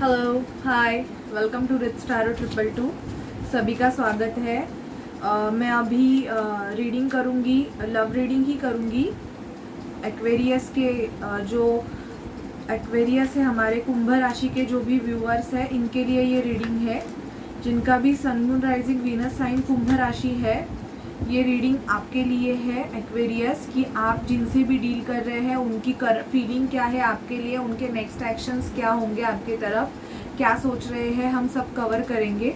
Hello, hi, welcome to Rich Staro 222। सभी का स्वागत है। मैं अभी रीडिंग करूँगी, लव रीडिंग ही करूँगी। एक्वेरियस के जो एक्वेरियस है, हमारे कुंभ राशि के जो भी व्यूअर्स हैं, इनके लिए ये रीडिंग है। जिनका भी sun moon rising Venus sign कुंभ राशि है, ये रीडिंग आपके लिए है एक्वेरियस। कि आप जिनसे भी डील कर रहे हैं उनकी फीलिंग क्या है आपके लिए, उनके नेक्स्ट एक्शंस क्या होंगे आपके तरफ, क्या सोच रहे हैं, हम सब कवर करेंगे।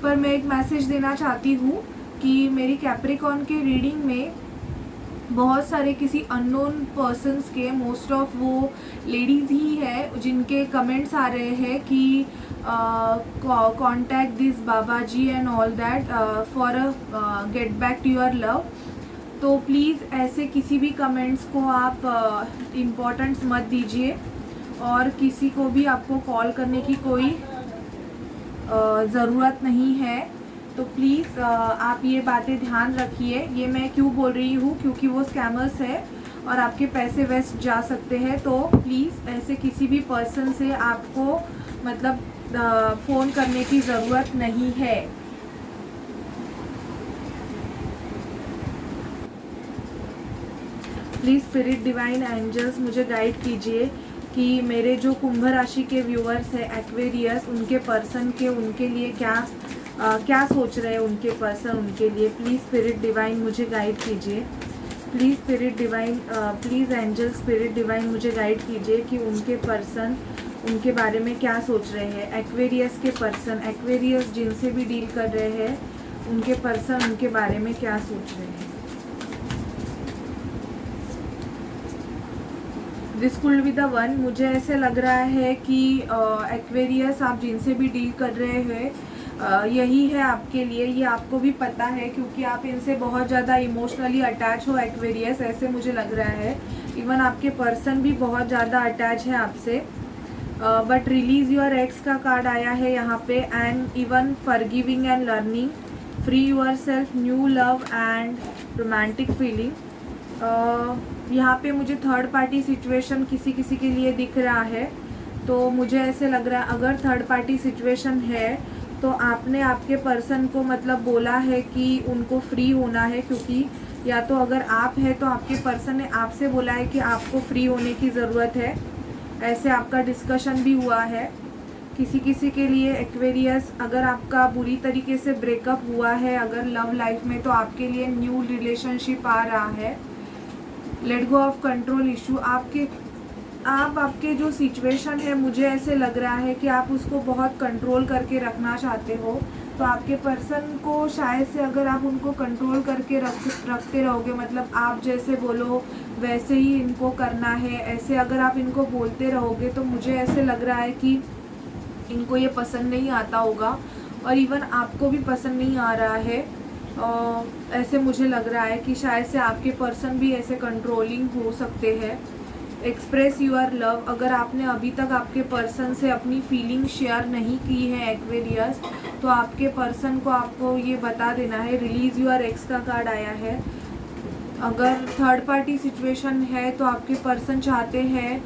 पर मैं एक मैसेज देना चाहती हूँ कि मेरी कैप्रिकॉर्न के रीडिंग में बहुत सारे किसी अननोन पर्सन्स के, मोस्ट ऑफ वो लेडीज़ ही है जिनके कमेंट्स आ रहे हैं कि contact this baba ji and all that for get back to your love. तो प्लीज़ ऐसे किसी भी कमेंट्स को आप इम्पोर्टेंस मत दीजिए, और किसी को भी आपको कॉल करने की कोई ज़रूरत नहीं है। तो प्लीज़ आप ये बातें ध्यान रखिए। ये मैं क्यों बोल रही हूँ, क्योंकि वो स्कैमर्स है और आपके पैसे वेस्ट जा सकते हैं। तो प्लीज़ ऐसे किसी भी पर्सन से आपको मतलब फ़ोन करने की ज़रूरत नहीं है। प्लीज़ स्पिरिट डिवाइन एंजल्स मुझे गाइड कीजिए कि मेरे जो कुंभ राशि के व्यूअर्स हैं एक्वेरियस, उनके पर्सन के, उनके लिए क्या सोच रहे हैं उनके पर्सन, उनके लिए। प्लीज़ स्पिरिट डिवाइन मुझे गाइड कीजिए। Please spirit divine, please angel spirit divine मुझे गाइड कीजिए कि उनके पर्सन, उनके बारे में क्या सोच रहे हैं। एक्वेरियस के पर्सन, एक्वेरियस जिनसे भी डील कर रहे हैं, उनके पर्सन उनके बारे में क्या सोच रहे हैं। This could be the one. मुझे ऐसे लग रहा है कि एक्वेरियस आप जिनसे भी डील कर रहे हैं, यही है आपके लिए। ये आपको भी पता है क्योंकि आप इनसे बहुत ज़्यादा इमोशनली अटैच हो एक्वेरियस, ऐसे मुझे लग रहा है। इवन आपके पर्सन भी बहुत ज़्यादा अटैच है आपसे। बट रिलीज योर एक्स का कार्ड आया है यहाँ पे, and even forgiving and learning, free your self, new love and romantic feeling. यहाँ पे मुझे थर्ड पार्टी सिचुएशन किसी किसी के लिए दिख रहा है। तो मुझे ऐसे लग रहा है अगर थर्ड पार्टी सिचुएशन है तो आपने आपके पर्सन को मतलब बोला है कि उनको फ्री होना है, क्योंकि या तो अगर आप है तो आपके पर्सन ने आपसे बोला है कि आपको फ्री होने की ज़रूरत है। ऐसे आपका डिस्कशन भी हुआ है। किसी किसी के लिए एक्वेरियस, अगर आपका बुरी तरीके से ब्रेकअप हुआ है अगर लव लाइफ में, तो आपके लिए न्यू रिलेशनशिप आ रहा है। Let go of control issue. आपके जो सिचुएशन है, मुझे ऐसे लग रहा है कि आप उसको बहुत कंट्रोल करके रखना चाहते हो। तो आपके पर्सन को शायद से अगर आप उनको कंट्रोल करके रखते रहोगे, मतलब आप जैसे बोलो वैसे ही इनको करना है, ऐसे अगर आप इनको बोलते रहोगे, तो मुझे ऐसे लग रहा है कि इनको ये पसंद नहीं आता होगा, और इवन आपको भी पसंद नहीं आ रहा है। ऐसे मुझे लग रहा है कि शायद से आपके पर्सन भी ऐसे कंट्रोलिंग हो सकते हैं। Express your love. अगर आपने अभी तक आपके पर्सन से अपनी फीलिंग शेयर नहीं की है एक्वेरियस, तो आपके पर्सन को आपको ये बता देना है। रिलीज़ यूर एक्स का कार्ड आया है। अगर थर्ड पार्टी सिचुएशन है तो आपके पर्सन चाहते हैं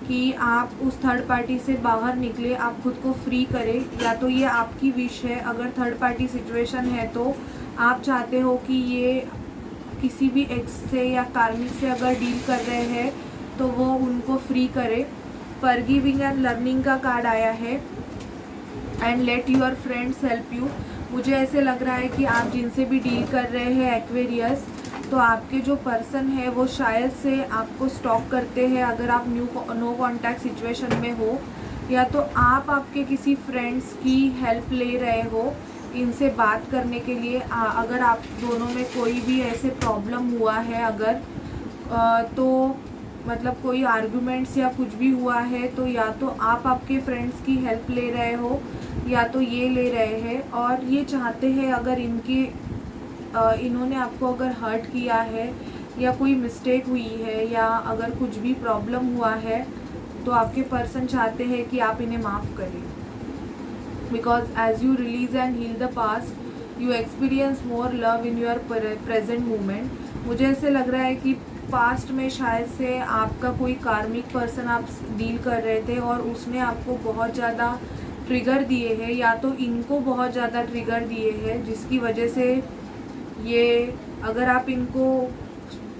कि आप उस थर्ड पार्टी से बाहर निकले, आप खुद को फ्री करें, या तो ये आपकी विश है। अगर थर्ड पार्टी सिचुएशन है तो आप चाहते हो कि ये किसी भी एक्स से या कार्मिक से अगर डील कर रहे हैं तो वो उनको फ्री करे। फॉरगिविंग एंड लर्निंग का कार्ड आया है, and let your friends help you. मुझे ऐसे लग रहा है कि आप जिनसे भी डील कर रहे हैं एक्वेरियस, तो आपके जो पर्सन है वो शायद से आपको स्टॉक करते हैं अगर आप नो कॉन्टैक्ट सिचुएशन में हो, या तो आप आपके किसी फ्रेंड्स की हेल्प ले रहे हो इनसे बात करने के लिए। अगर आप दोनों में कोई भी ऐसे प्रॉब्लम हुआ है अगर, तो मतलब कोई आर्गुमेंट्स या कुछ भी हुआ है, तो या तो आप आपके फ्रेंड्स की हेल्प ले रहे हो या तो ये ले रहे हैं, और ये चाहते हैं अगर इन्होंने आपको अगर हर्ट किया है या कोई मिस्टेक हुई है या अगर कुछ भी प्रॉब्लम हुआ है, तो आपके पर्सन चाहते हैं कि आप इन्हें माफ़ करें। Because as you release and heal the past, you experience more love in your present moment. मुझे ऐसे लग रहा है कि पास्ट में शायद से आपका कोई कार्मिक पर्सन आप डील कर रहे थे और उसने आपको बहुत ज़्यादा ट्रिगर दिए हैं, या तो इनको बहुत ज़्यादा ट्रिगर दिए हैं, जिसकी वजह से ये, अगर आप इनको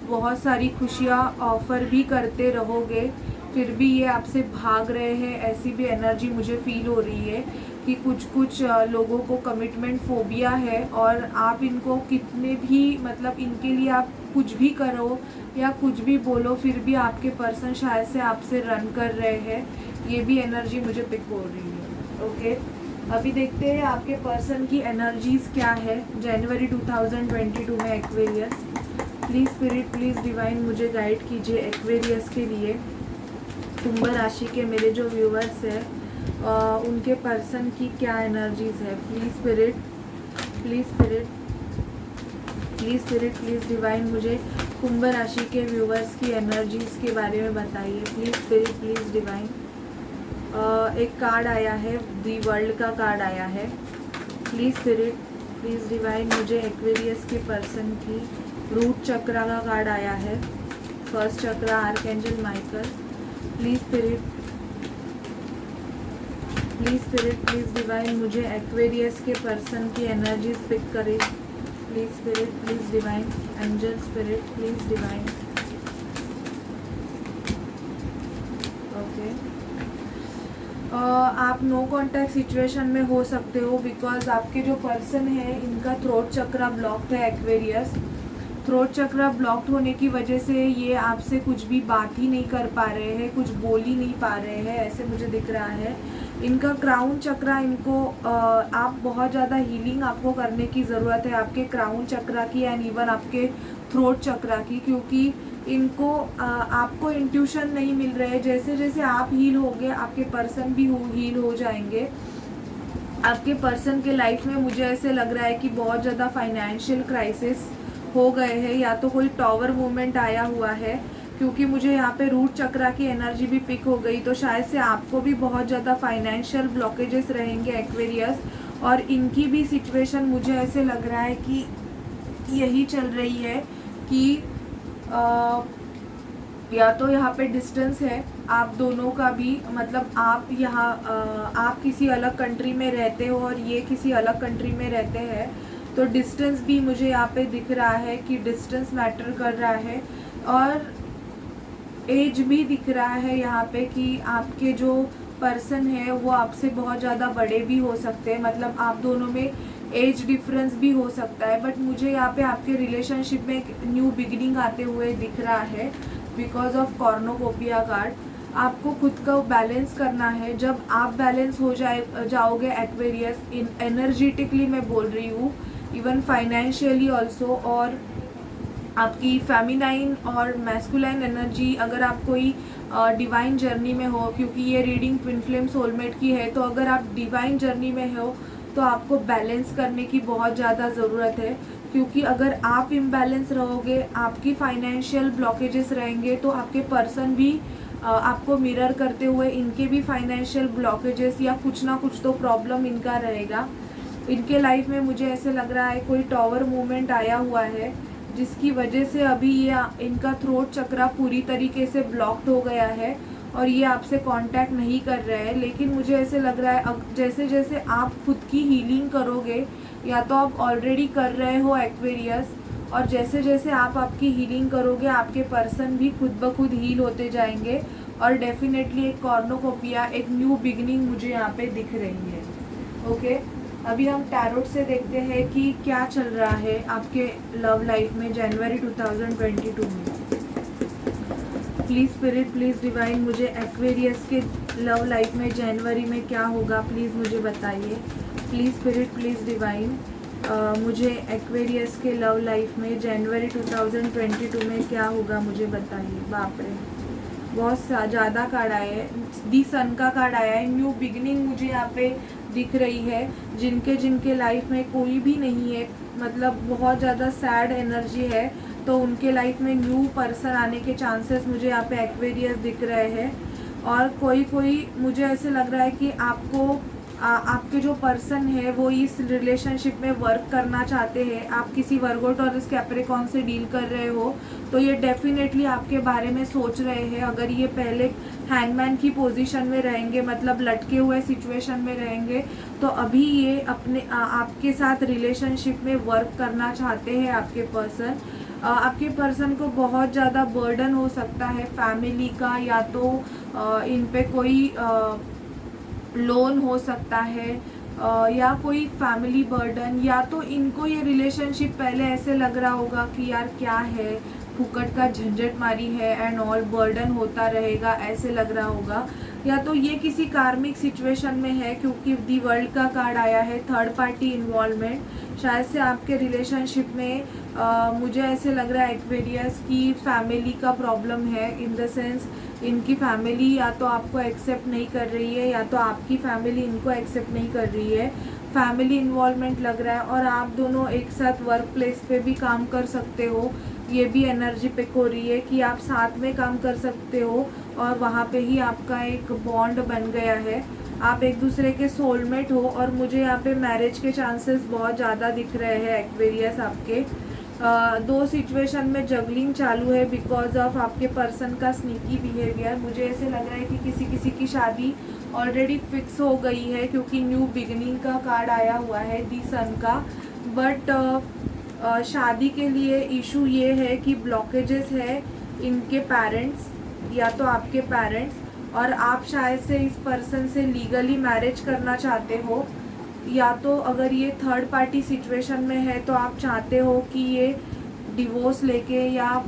बहुत सारी खुशियाँ ऑफ़र भी करते रहोगे फिर भी ये आपसे भाग रहे हैं, ऐसी भी एनर्जी मुझे फील हो रही है कि कुछ लोगों को कमिटमेंट फोबिया है और आप इनको कितने भी, मतलब इनके लिए आप कुछ भी करो या कुछ भी बोलो फिर भी आपके पर्सन शायद से आपसे रन कर रहे हैं, ये भी एनर्जी मुझे पिक हो रही है। ओके, अभी देखते हैं आपके पर्सन की एनर्जीज़ क्या है जनवरी 2022 में Aquarius. Please spirit, please divine मुझे गाइड कीजिए एक्वेरियस के लिए, कुंभ राशि के मेरे जो व्यूवर्स हैं उनके पर्सन की क्या एनर्जीज़ है। Please spirit, please spirit, please spirit, please divine मुझे कुंभ राशि के व्यूवर्स की एनर्जीज़ के बारे में बताइए। Please spirit, please divine. एक कार्ड आया है, दी वर्ल्ड का कार्ड आया है। प्लीज़ स्पिरिट, प्लीज़ डिवाइन मुझे एक्वेरियस के पर्सन की रूट चक्रा का कार्ड आया है, first chakra, archangel Michael. Please spirit, please spirit, please divine मुझे एक्वेरियस के पर्सन की एनर्जीज पिक करें। Please spirit, please divine, angel spirit, please divine. Okay, आप नो कांटेक्ट सिचुएशन में हो सकते हो बिकॉज आपके जो पर्सन है इनका थ्रोट चक्रा ब्लॉक्ड है एक्वेरियस। थ्रोट चक्रा ब्लॉक्ड होने की वजह से ये आपसे कुछ भी बात ही नहीं कर पा रहे हैं, कुछ बोल ही नहीं पा रहे हैं, ऐसे मुझे दिख रहा है। इनका क्राउन चक्रा, इनको आप बहुत ज़्यादा हीलिंग आपको करने की ज़रूरत है आपके क्राउन चक्रा की एंड इवन आपके थ्रोट चक्रा की, क्योंकि इनको आपको इंट्यूशन नहीं मिल रहा है। जैसे जैसे आप हील होगे आपके पर्सन भी हील हो जाएंगे। आपके पर्सन के लाइफ में मुझे ऐसे लग रहा है कि बहुत ज़्यादा फाइनेंशियल क्राइसिस हो गए हैं, या तो कोई टॉवर मूवमेंट आया हुआ है, क्योंकि मुझे यहाँ पे रूट चक्रा की एनर्जी भी पिक हो गई, तो शायद से आपको भी बहुत ज़्यादा फाइनेंशियल ब्लॉकेजेस रहेंगे एक्वेरियस। और इनकी भी सिचुएशन मुझे ऐसे लग रहा है कि यही चल रही है कि या तो यहाँ पे डिस्टेंस है आप दोनों का भी, मतलब आप यहाँ आप किसी अलग कंट्री में रहते हो और ये किसी अलग कंट्री में रहते हैं, तो डिस्टेंस भी मुझे यहाँ पे दिख रहा है कि डिस्टेंस मैटर कर रहा है। और एज भी दिख रहा है यहाँ पे कि आपके जो पर्सन है वो आपसे बहुत ज़्यादा बड़े भी हो सकते हैं, मतलब आप दोनों में एज डिफरेंस भी हो सकता है। बट मुझे यहाँ पे आपके रिलेशनशिप में एक न्यू बिगिनिंग आते हुए दिख रहा है बिकॉज ऑफ कॉर्नोकोपिया कार्ड। आपको खुद को बैलेंस करना है। जब आप बैलेंस हो जाओगे एक्वेरियस, इन एनर्जेटिकली मैं बोल रही हूँ, इवन फाइनेंशियली ऑल्सो, और आपकी फेमिनाइन और मैस्कुलाइन एनर्जी, अगर आप कोई डिवाइन जर्नी में हो, क्योंकि ये रीडिंग ट्विन फ्लेम सोलमेट की है, तो अगर आप डिवाइन जर्नी में हो तो आपको बैलेंस करने की बहुत ज़्यादा ज़रूरत है, क्योंकि अगर आप इम्बैलेंस रहोगे, आपकी फाइनेंशियल ब्लॉकेजेस रहेंगे, तो आपके पर्सन भी आपको मिरर करते हुए इनके भी फाइनेंशियल ब्लॉकेजेस या कुछ ना कुछ तो प्रॉब्लम इनका रहेगा। इनके लाइफ में मुझे ऐसे लग रहा है कोई टॉवर मूवमेंट आया हुआ है, जिसकी वजह से अभी ये इनका थ्रोट चक्रा पूरी तरीके से ब्लॉक्ड हो गया है और ये आपसे कांटेक्ट नहीं कर रहे हैं। लेकिन मुझे ऐसे लग रहा है जैसे जैसे आप खुद की हीलिंग करोगे, या तो आप ऑलरेडी कर रहे हो एक्वेरियस, और जैसे जैसे आप आपकी हीलिंग करोगे आपके पर्सन भी खुद ब खुद हील होते जाएंगे, और डेफिनेटली एक कॉर्नोकोपिया, एक न्यू बिगनिंग मुझे यहाँ पे दिख रही है। ओके, अभी हम टैरोट से देखते हैं कि क्या चल रहा है आपके लव लाइफ में जनवरी 2022 में। प्लीज़ स्पिरिट, प्लीज़ डिवाइन मुझे एक्वेरियस के लव लाइफ में जनवरी में क्या होगा, प्लीज़ मुझे बताइए। प्लीज़ स्पिरिट, प्लीज़ डिवाइन मुझे एक्वेरियस के लव लाइफ में जनवरी 2022 में क्या होगा मुझे बताइए। बाप रे, बहुत ज़्यादा कार्ड आए हैं। दी सन का कार्ड आया है। न्यू बिगनिंग मुझे यहाँ पे दिख रही है। जिनके जिनके लाइफ में कोई भी नहीं है, मतलब बहुत ज़्यादा सैड एनर्जी है, तो उनके लाइफ में न्यू पर्सन आने के चांसेस मुझे यहाँ पे एक्वेरियस दिख रहे हैं। और कोई कोई मुझे ऐसे लग रहा है कि आपको आपके जो पर्सन है वो इस रिलेशनशिप में वर्क करना चाहते हैं। आप किसी वर्गो टॉरस कैप्रिकॉर्न से डील कर रहे हो तो ये डेफिनेटली आपके बारे में सोच रहे हैं। अगर ये पहले हैंगमैन की पोजीशन में रहेंगे, मतलब लटके हुए सिचुएशन में रहेंगे, तो अभी ये अपने आपके साथ रिलेशनशिप में वर्क करना चाहते हैं। आपके पर्सन को बहुत ज़्यादा बर्डन हो सकता है फैमिली का, या तो इन पे कोई लोन हो सकता है, या कोई फैमिली बर्डन, या तो इनको ये रिलेशनशिप पहले ऐसे लग रहा होगा कि यार क्या है, फुकट का झंझट मारी है एंड ऑल, बर्डन होता रहेगा ऐसे लग रहा होगा। या तो ये किसी कार्मिक सिचुएशन में है, क्योंकि दी वर्ल्ड का कार्ड आया है, थर्ड पार्टी इन्वॉल्वमेंट। शायद से आपके रिलेशनशिप में मुझे ऐसे लग रहा है एक्वेरियस की फैमिली का प्रॉब्लम है, इन द सेंस इनकी फैमिली या तो आपको एक्सेप्ट नहीं कर रही है, या तो आपकी फैमिली इनको एक्सेप्ट नहीं कर रही है। फैमिली इन्वॉल्वमेंट लग रहा है, और आप दोनों एक साथ वर्क प्लेस पे भी काम कर सकते हो। ये भी एनर्जी पिक हो रही है कि आप साथ में काम कर सकते हो, और वहाँ पे ही आपका एक बॉन्ड बन गया है। आप एक दूसरे के सोलमेट हो, और मुझे यहाँ पे मैरिज के चांसेस बहुत ज़्यादा दिख रहे हैं एक्वेरियस आपके। दो सिचुएशन में जगलिंग चालू है बिकॉज ऑफ आपके पर्सन का स्नीकी बिहेवियर। मुझे ऐसे लग रहा है कि किसी की शादी ऑलरेडी फिक्स हो गई है, क्योंकि न्यू बिगिनिंग का कार्ड आया हुआ है दी सन का। बट शादी के लिए इशू ये है कि ब्लॉकेजेस है इनके पेरेंट्स या तो आपके पेरेंट्स, और आप शायद से इस पर्सन से लीगली मैरिज करना चाहते हो, या तो अगर ये थर्ड पार्टी सिचुएशन में है तो आप चाहते हो कि ये डिवोर्स लेके या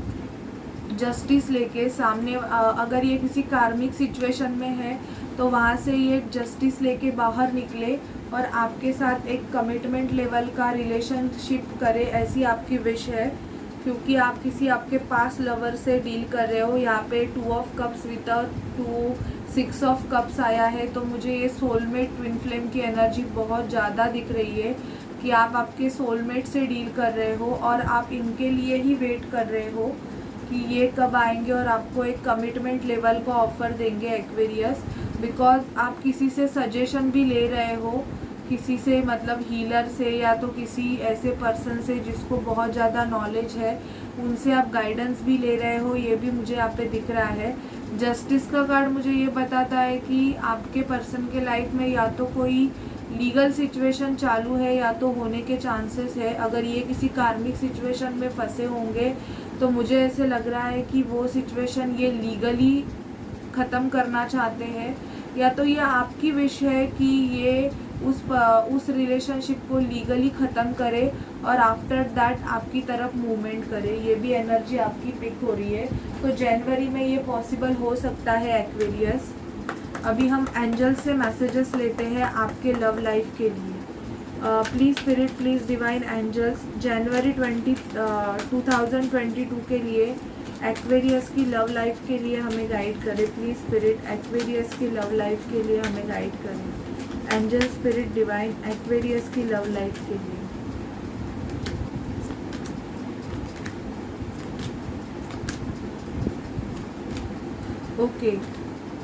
जस्टिस लेके सामने, अगर ये किसी कार्मिक सिचुएशन में है तो वहाँ से ये जस्टिस लेके बाहर निकले और आपके साथ एक कमिटमेंट लेवल का रिलेशनशिप करे, ऐसी आपकी विश है। क्योंकि आप किसी आपके पास लवर से डील कर रहे हो। यहाँ पे 2 of cups with 6 of cups आया है, तो मुझे ये सोलमेट ट्विन फ्लेम की एनर्जी बहुत ज़्यादा दिख रही है कि आप आपके सोलमेट से डील कर रहे हो, और आप इनके लिए ही वेट कर रहे हो कि ये कब आएंगे और आपको एक कमिटमेंट लेवल का ऑफ़र देंगे एक्वेरियस। बिकॉज आप किसी से सजेशन भी ले रहे हो, किसी से मतलब हीलर से, या तो किसी ऐसे पर्सन से जिसको बहुत ज़्यादा नॉलेज है, उनसे आप गाइडेंस भी ले रहे हो, ये भी मुझे यहाँ पे दिख रहा है। जस्टिस का कार्ड मुझे ये बताता है कि आपके पर्सन के लाइफ में या तो कोई लीगल सिचुएशन चालू है या तो होने के चांसेस है। अगर ये किसी कार्मिक सिचुएशन में फंसे होंगे तो मुझे ऐसे लग रहा है कि वो सिचुएशन ये लीगली ख़त्म करना चाहते हैं, या तो ये आपकी विश है कि ये उस रिलेशनशिप को लीगली ख़त्म करे और आफ्टर दैट आपकी तरफ मूवमेंट करे। ये भी एनर्जी आपकी पिक हो रही है, तो जनवरी में ये पॉसिबल हो सकता है एक्वेरियस। अभी हम एंजल से मैसेजेस लेते हैं आपके लव लाइफ के लिए। Please spirit, please divine angels, जनवरी 2022 के लिए एक्वेरियस की लव लाइफ के लिए हमें गाइड करें। प्लीज़ स्पिरिट, एक्वेरियस की लव लाइफ के लिए हमें गाइड करें। एंजल, स्पिरिट, डिवाइन, एक्वेरियस की लव लाइफ के लिए। ओके,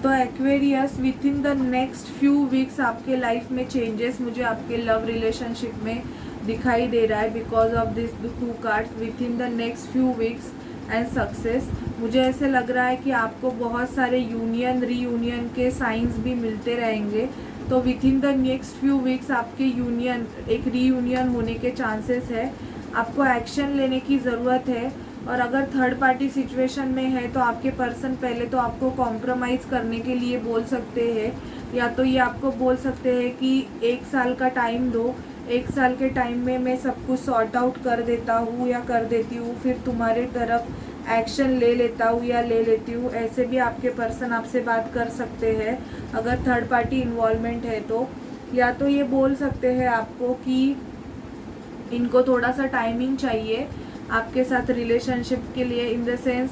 तो Aquarius with in the next few weeks आपके लाइफ में चेंजेस मुझे आपके लव रिलेशनशिप में दिखाई दे रहा है because of this 2 cards. With in the next few weeks and success, मुझे ऐसे लग रहा है कि आपको बहुत सारे रीयूनियन के साइंस भी मिलते रहेंगे। तो with in the next few weeks आपके एक रीयूनियन होने के चांसेस है। आपको एक्शन लेने की ज़रूरत है, और अगर थर्ड पार्टी सिचुएशन में है तो आपके पर्सन पहले तो आपको कॉम्प्रोमाइज़ करने के लिए बोल सकते हैं, या तो ये आपको बोल सकते हैं कि 1 साल का टाइम दो, 1 साल के टाइम में मैं सब कुछ सॉर्ट आउट कर देता हूँ या कर देती हूँ, फिर तुम्हारे तरफ एक्शन ले लेता हूँ या ले लेती हूँ। ऐसे भी आपके पर्सन आपसे बात कर सकते हैं अगर थर्ड पार्टी इन्वॉल्वमेंट है तो। या तो ये बोल सकते हैं आपको कि इनको थोड़ा सा टाइमिंग चाहिए आपके साथ रिलेशनशिप के लिए, इन द सेंस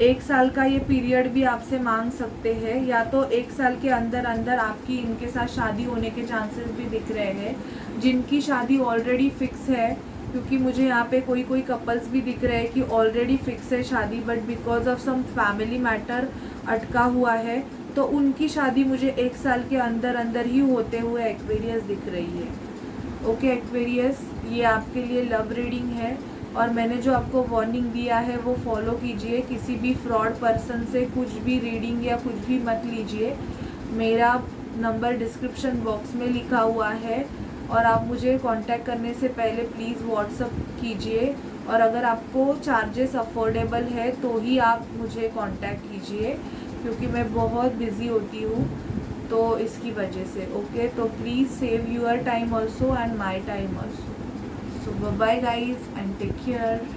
1 साल का ये पीरियड भी आपसे मांग सकते हैं, या तो 1 साल के अंदर अंदर आपकी इनके साथ शादी होने के चांसेस भी दिख रहे हैं। जिनकी शादी ऑलरेडी फिक्स है, क्योंकि मुझे यहाँ पे कोई कपल्स भी दिख रहे हैं कि ऑलरेडी फिक्स है शादी, but because of some family matter अटका हुआ है, तो उनकी शादी मुझे 1 साल के अंदर अंदर ही होते हुए एक्वेरियस दिख रही है। ओके एक्वेरियस, ये आपके लिए लव रीडिंग है और मैंने जो आपको वार्निंग दिया है वो फॉलो कीजिए। किसी भी फ्रॉड पर्सन से कुछ भी रीडिंग या कुछ भी मत लीजिए। मेरा नंबर डिस्क्रिप्शन बॉक्स में लिखा हुआ है और आप मुझे कांटेक्ट करने से पहले प्लीज़ व्हाट्सअप कीजिए, और अगर आपको चार्जेस अफोर्डेबल है तो ही आप मुझे कांटेक्ट कीजिए, क्योंकि मैं बहुत बिज़ी होती हूँ तो इसकी वजह से। ओके, तो please save your time also and my time also. So bye guys and take care.